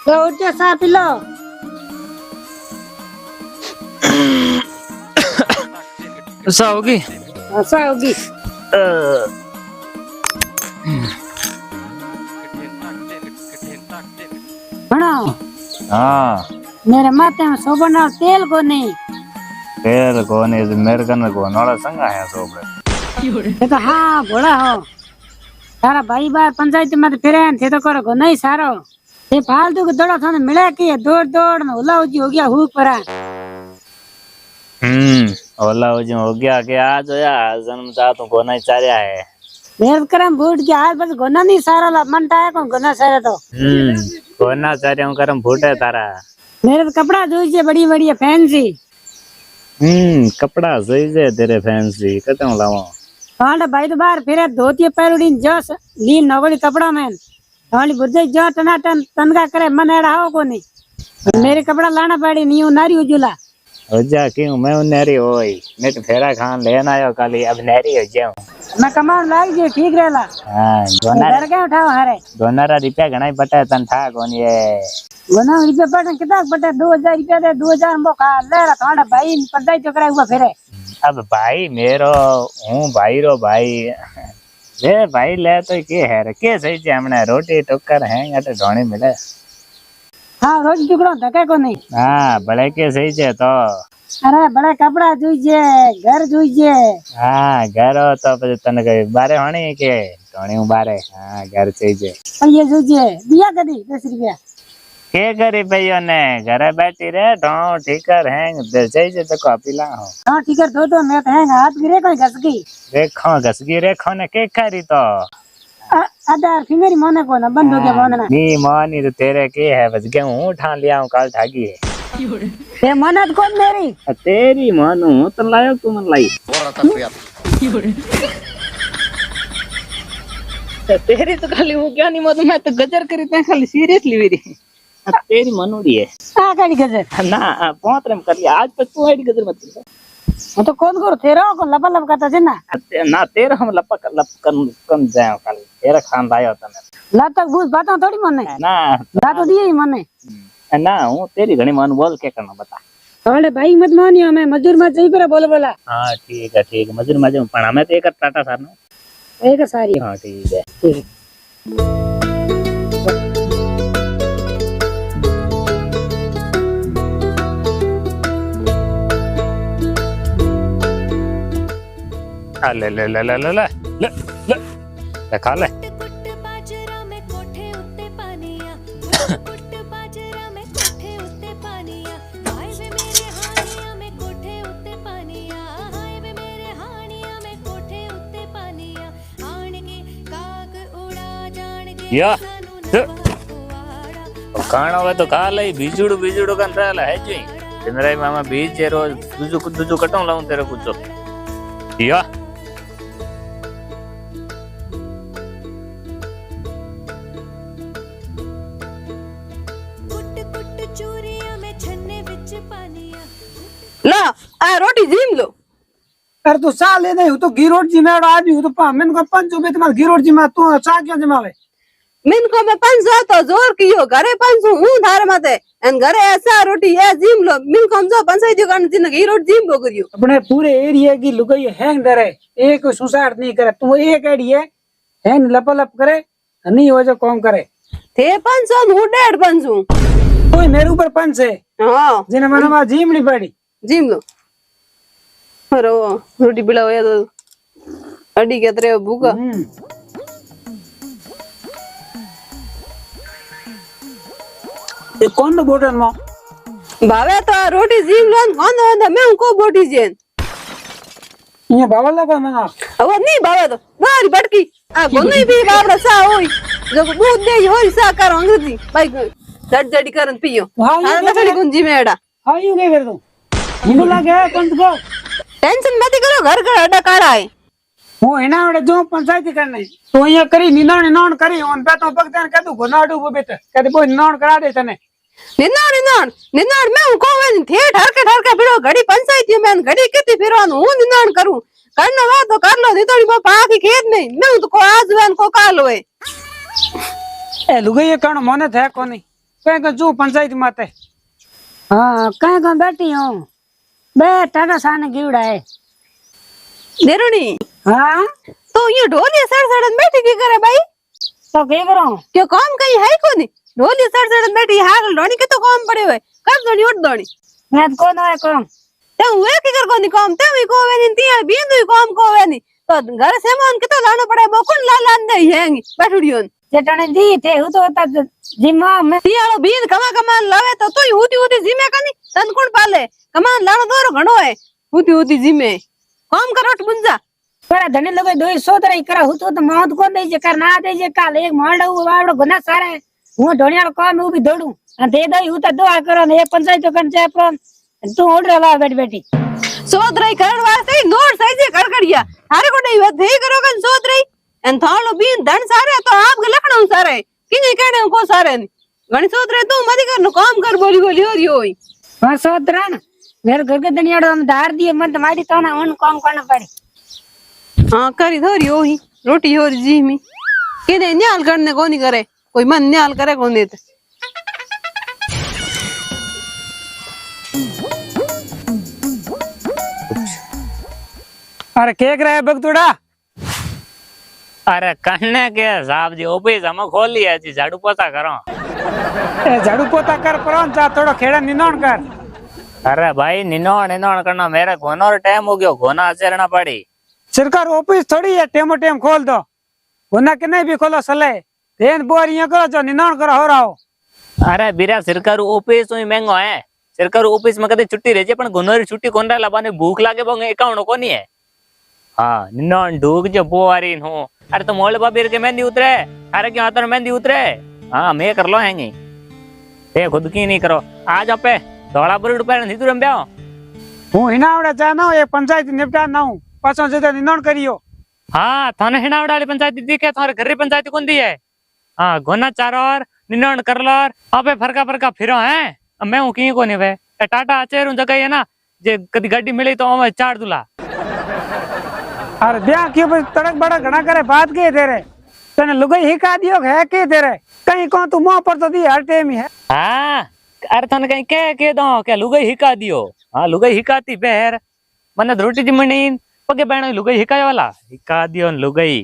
तो उठ के सा पी लो। ऐसा होगी। ऐसा होगी। सुनो, हाँ मेरे माथे में सोबन और तेल को नहीं। तेल को नहीं मेरे कने को नोड़ा संगा है सोबड़े। ये तो हाँ घोड़ा हो। तारा भाई बार पंचायत में फिरे थे तो करो को नहीं सारो। ये फालतू के दौड़ा थाने मिला के दौड़ दौड़ में उला उजी हो गया हुक परा। ओला हो गया कि आज होया जन्म चाहतू को नहीं चारिया है। मेरे करम फूट के आज बस गोना नहीं सारा ला मन टाया कौन गोना सारा तो। कोना चारिया करम फूटे तारा। मेरे तो कपड़ा धोइए बड़ी बड़ी फैंसी। कपड़ा सही से तेरे फैंसी कतों लावा। हां भाई तो बाहर फिरे धोती पैरुड़ी जस ली नवड़ी कपड़ा में हाली बुद्धे जो टना टन तनका करे मन एड़ा हो को नहीं। मेरे कपड़ा लाना पड़ी नहीं नारी उजुला। हो जा क्यों मैं नहरी होई नेट फेरा खान लेना आयो काली अब नहरी हो जाऊं। मैं कमाल लाग जे ठीक रहला। हां घर के उठाओ हारे दोनारा रुपया घणाई बटे तन था कोन ये। वना रुपया पटे कितना बटे 2000 रुपया दे 2000 मोखा ले रा थाड़ा भाई पंचायत चकरा हुआ फिरे। अब भाई मेरो हूँ भाई रो भाई जे भाई ले तो के है रे के सही जे हमने रोटी टक्कर है अटे ढोणी मिले। हाँ रोज टुकड़ो धके को नहीं। हाँ बड़े के सही जे तो। अरे बड़े कपड़ा जुइजे घर जुइजे। हाँ घर हो तो फिर तने कहीं बारे होनी के ढोणी हूँ बारे। हाँ घर चाहिए ये जुइजे दिया कदी 10 रुपया के करी भैया ने घरे बैठी रहे ढो ठीकर है चाहिए तो कॉपी ला हो। हाँ ठीक है तो मैं तो है हाथ गिरे कोई घसकी देखो घसगी रेखो ने के करी तो आधार फिंगरी माने को ना बंद हो गया मानना नी मानी तो तेरे के है बस गेहूं हूं उठा लिया हूं काल ठागी है ये मनत कौन मेरी तेरी मानू तो लायो तू मन लाई तेरी तो खाली वो क्या नहीं मालूम मैं तो गजर करी थे खाली सीरियसली मेरी तेरी मनूड़ी है आ गाड़ी गजर ना पहुंच रहे कर लिया आज पर तू आईडी गजर मत कर। वो तो कौन करो तेरा को लपा लप करता है ना तेरा हम लप कम जाए कल तेरा खान लायो तने ला तक बूझ बात थोड़ी मने ना ला तो दिए ही मने ना हूं तेरी घणी मान बोल के करना बता। अरे भाई मत मानियो मैं मजदूर मत सही पर बोल बोला। हां ठीक है मजदूर मजे पण हमें तो एक टाटा सर नो एक सारी। हां ठीक है ले ले ले ले ले ले ले ले खा ले या खाना हुआ तो खा ले बीजुड़ू बीजुड़ू कन रहला है जी इंद्राई मामा बीज जे रोज दूजू कटों लाऊं तेरे कुछ या ला आ रोटी जीम लो। अरे तू सा ले नहीं तो गिरोट जी में आज हूं तो पामेन को 5 रुपए तुम्हारे गिरोट जी में तू सा क्यों जमावे मिन को मैं 500 तो जोर कियो घरे 500 हूं धार मते एन घरे ऐसा रोटी है जीम लो मिन को हम जो पंचायत जो करन दिन गिरोट जीम लो करियो अपने पूरे एरिया की लुगाई हैंग डरे एक सुसाइड नहीं करे तू एक एरिया हैंग लपलप करे नहीं हो जो काम करे थे 500 हूं 1.5 कोई मेरे ऊपर 5 है। हां जिने मने मा जीम नहीं पड़ी जीम लो अरे वो रोटी बिला होया तो अड़ी के तरे भूखा ये कौन तो बोटन मा भावे तो रोटी जीम लो कौन होंदा मैं को बोटी जेन ये बाबा लगा मना अब नहीं भावे तो मारी बटकी आ गोनी भी बाबड़ा सा होई जो दूध दे होई सा कर अंग्रेजी भाई जड़ जड़ी करन पियो हां लकड़ी गुंजी में एड़ा हां यू के कर दो मुंडो लागे कौन को टेंशन मत करो घर का अड्डा काड़ा है वो हेना ओडे जो पंचायत करने तो ये करी निनाण करी ओन पे तो भगतान कदू घनाडू वो बेत कदे कोई निनाण करा दे तने निनाण मैं को वे थे ठरके बिड़ो घड़ी पंचायत में घड़ी किती फिरवान हूं निनाण करूं करना वा तो कर लो नहीं तो बापा की खेत नहीं मैं तो को आज वन को काल होए ए लुगाई कण मने थे कोनी कहीं को जू पंचायत माते हाँ कहीं को बैठी हूँ बे टाटा साने गिवड़ा है देरुणी हाँ तो ये ढोली सड़ सड़न बैठी की करे भाई तो क्या करूं क्यों काम कहीं है कोनी ढोली सड़ सड़न बैठी हागल ढोनी के तो काम पड़े हुए कर धोनी उठ धोनी मैं तो कौन है कौन ते हुए की कर कोनी काम ते भी को वेनी तिया बिंदु काम को वेनी तो घर से मन के तो लाना पड़े बोकुन ला लान दे हैंगी बैठुड़ियों चटने दी थे वो तो होता जिम्मा में तियालो बीन कमा कमा लावे तो तू हुती हुती जिमे कनी तन कोण पाले कमा लानो दोरो घणो है हुती हुती जिमे काम करट बुंजा पर धने लगे दो सौ तरह करा हो तो मौत को दे जे कर ना दे जे काल एक मांडा वो बावड़ो गुना सारे हूं ढोनिया काम में भी दौड़ू दे दई हूं तो दुआ करो ने पंचायत कन चाहे पर तू ओड रहा बैठ बैठी सोत रही करण वास्ते नोट सही से कर करिया हारे को नहीं वे करो कन सोत रही एन थालो बीन धन सारे तो आप के लखणो सारे किने कहने को सारे गणी सोत रहे तू मत कर नो काम कर बोली बोली हो रही होई हां सोतरा ना मेरे घर के दनियाड़ो हम धार दिए मन तुम्हारी तो ना उन काम करना पड़े हां करी धोरी होई रोटी हो जी में किने न्याल करने को नहीं करे कोई मन न्याल करे को देते अरे केक रहा है बगतुड़ा अरे कहने के साहब जी ऑफिस हम खोल लिया जी झाड़ू पोछा करो ए झाड़ू पोता कर पर जा थोड़ा खेड़ा निनौण कर अरे भाई निनौण करना मेरे घोना और टाइम हो गयो घोना आचरणा पड़ी सरकार ऑफिस थोड़ी है टेमो टेम खोल दो होना के नहीं भी खोलो सले देन बोर ये करो जो निनौण करो हो रहा हो अरे बीरा सरकार ऑफिस ही महंगो है सरकार ऑफिस में कदे छुट्टी रह पण घोनरी छुट्टी कोन रा लाबाने भूख लागे बोंगे अकाउंट कोनी है हाँ निनौण ढूक जो बोवारी हूँ अरे तो मोल बाबीर के मेहंदी उतरे अरे क्यों हाथ मेहंदी उतरे हाँ मैं कर लो हैंगी ये खुद की नहीं करो आज पे धोला बुरी रुपया नहीं तू रम ब्याओ हूँ हिनावड़े जाना ये पंचायत निपटा ना हूँ पाछो जदे निनौण करियो हाँ थाने हिनावड़ा वाली पंचायत दी के थारे घर पंचायत कौन दी है हाँ घोना चारो और निनौण कर लो अबे फरका फरका फिरो है मैं हूँ की कोनी वे टाटा आचेर जगह है ना जे कदी गाड़ी मिली तो मैं चार दूला अरे ब्याह क्यों भाई तड़क बड़क घना करे बात के तेरे तने लुगाई हिका दियो है के तेरे कहीं को तू मुंह पर तो दी हर टाइम ही है हाँ अरे थाने कहीं के दो क्या लुगाई हिका दियो हाँ लुगाई हिकाती बेर मने रोटी जिमनी पगे बहन लुगाई हिकाय वाला हिका दियो लुगाई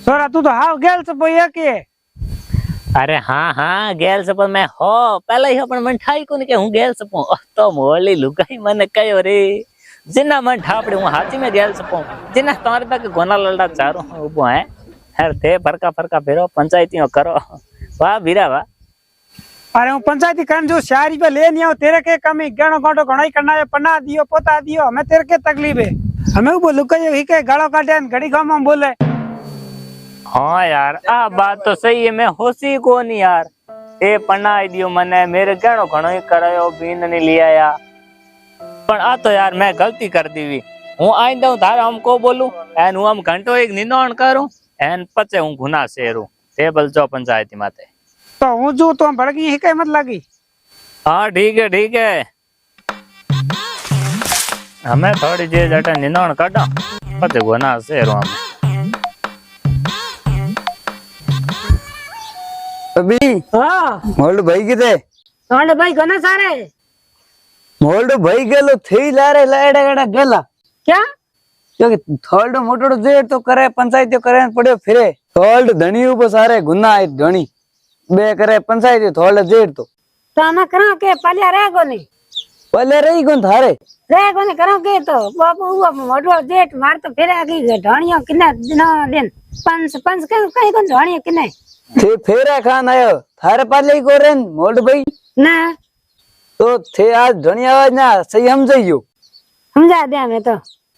सोरा तू तो हाव गेल से पोया के अरे हाँ गेल सपन मैं हो पहले ही अपन मन ठाई को के हूँ गेल सपो तो मोली लुगाई मन कयो रे जिना मन ठापड़े हूँ हाथी में गेल सपो जिना तुम्हारे तक गोना लड़ा चारो उबो है हर थे फरका फरका फेरो पंचायतियों करो वाह बीरा वाह अरे हूँ पंचायती कर जो शायरी पे ले नहीं आओ तेरे के कमी गणो गोटो घणो ही करना है पन्ना दियो पोता दियो हमें तेरे के तकलीफ है हमें वो लुगाई ही के गालो काटे घड़ी गाँव में बोले हाँ यार आ बात तो सही है मैं होशी को नहीं यार ए पन्ना दियो मने मेरे गणो घणो ही करायो बीन नहीं लिया या पर आ तो यार मैं गलती कर दी हुई हूँ आई दऊं थारे हमको बोलूं एन हूँ हम घंटो एक निनौण करूं एन पचे हूँ गुना शेरू टेबल जो पंचायती माते तो हूँ जो तो भड़की ही के मत लगी हाँ ठीक है हमें थोड़ी देर जटे निनौण काटा पचे गुना शेरू हमें अभी हां मोल्ड भाई किते तोंड भाई गना सारे मोल्ड भाई गेलो थई लारे लाड़ा गड़ा गेला क्या क्योंकि थोल्ड मोटो जेट तो करे पंचायत करे पड़े फिरे थोल्ड धनी ऊपर सारे गुना है धनी बे करे पंचायत थोल्ड जेट तो हम करो के पलिया रे कोनी पहले रही कौन थारे रे कोनी करो के तो बाबू वो मोटो जेठ मार तो फिर आगे ढाणियो किने दिनो दिन पंच पंच के कहीं कोन ढाणियो किने थे फेरा खान आयो थारे पाले को रेन मोल्ड भाई ना तो थे आज धनी आवाज ना सही समझियो समझा दे हमें तो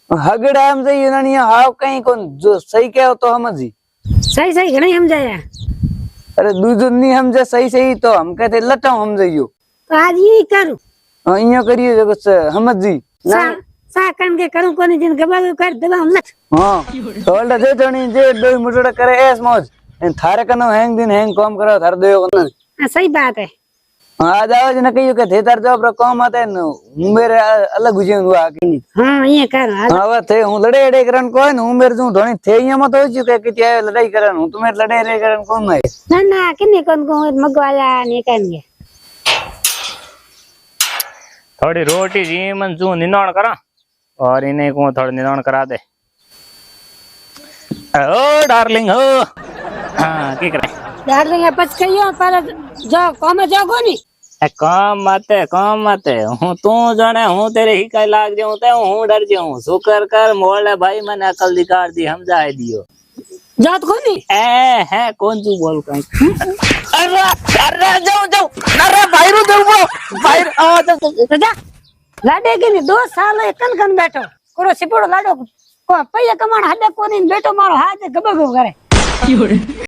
हगड़ा समझियो ननिया हाव कहीं कौन जो सही कहो तो समझी सही सही घणी समझाया अरे दूजो नहीं समझे सही सही तो हम कहते लटाऊ समझियो तो आज ये करूं इयो करियो जब समझी सा सा कन के करूं कोनी दिन गबा कर देबा हम लट हां थोड़ा जे धनी जे दो मुटड़ा करे ऐस मौज थारे कनो हैंग दिन हैंग काम करो थारे देयो कनो सही बात है आज आवाज ने कहियो के थे तार जो पर काम आते न हूं मेरे अलग गुजे हुआ कि હા અહીંયા કર હાલ. હવે थे हूं लड़े अड़े करन कोई न हूं मेरे जो धोनी थे यहाँ मत हो चुके कि त्या लड़ाई करन हूं तुम्हें लड़े रे करन कौन है ના ના કિને કોણ કોણ મગવાયા ને કાન ગે थोड़ी रोटी जी मन जू निनौण करा और इन्हें को थोड़ा निनौण करा दे। ओ डार्लिंग हो हाँ की करे डार्लिंग पछ कहियो पर जो कोमे जो कोनी काम माते हूँ तू जाने हूँ तेरे ही कई लाग जाऊं ते हूँ डर जाऊं शुक्र कर मोले भाई मैंने अकल दिखाड़ दी समझाए दियो जात कोनी ए है कौन तू बोल कहीं अरे अरे जाओ अरे बाहर जाओ बाहर आ तो जा लाडे के 2 साल कन कन बैठो करो सिपड़ो लाडो को पैया कमाण हदे कोनी बैठो मारो हाथ गबगो करे